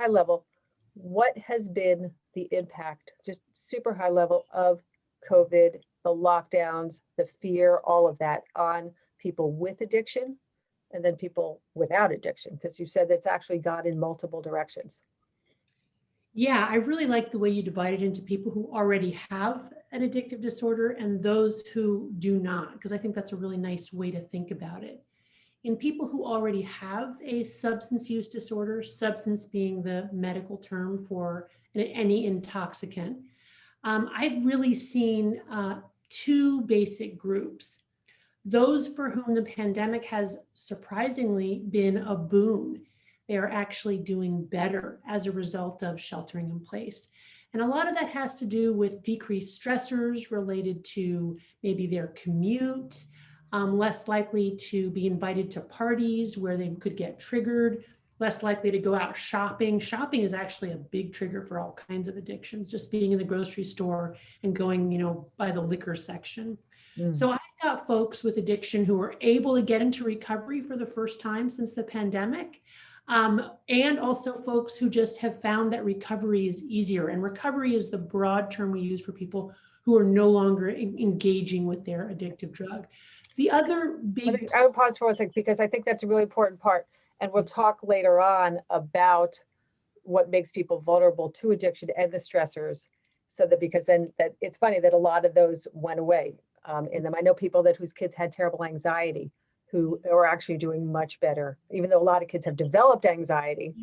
high level, what has been the impact, just super high level, of COVID, the lockdowns, the fear, all of that on people with addiction and then people without addiction? Because you said it's actually gone in multiple directions. Yeah, I really like the way you divide it into people who already have an addictive disorder and those who do not, because I think that's a really nice way to think about it. In people who already have a substance use disorder, substance being the medical term for any intoxicant, I've really seen two basic groups. Those for whom the pandemic has surprisingly been a boon. They are actually doing better as a result of sheltering in place. And a lot of that has to do with decreased stressors related to maybe their commute, less likely to be invited to parties where they could get triggered, less likely to go out shopping. Shopping is actually a big trigger for all kinds of addictions, just being in the grocery store and going, by the liquor section. So I've got folks with addiction who are able to get into recovery for the first time since the pandemic. And also folks who just have found that recovery is easier. And recovery is the broad term we use for people who are no longer engaging with their addictive drug. The other big... I would pause for a second because I think that's a really important part. And we'll talk later on about what makes people vulnerable to addiction and the stressors. So that, because then that it's funny that a lot of those went away in them. I know people whose kids had terrible anxiety who are actually doing much better. Even though a lot of kids have developed anxiety,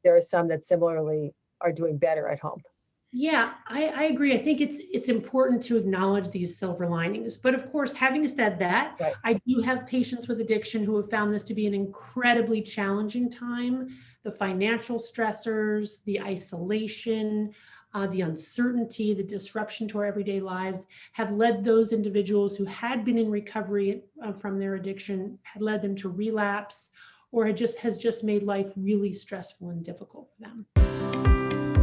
there are some that similarly are doing better at home. Yeah, I agree. I think it's important to acknowledge these silver linings. But of course, having said that, Right. I do have patients with addiction who have found this to be an incredibly challenging time. The financial stressors, the isolation, the uncertainty, the disruption to our everyday lives have led those individuals who had been in recovery from their addiction, had led them to relapse, or has just made life really stressful and difficult for them.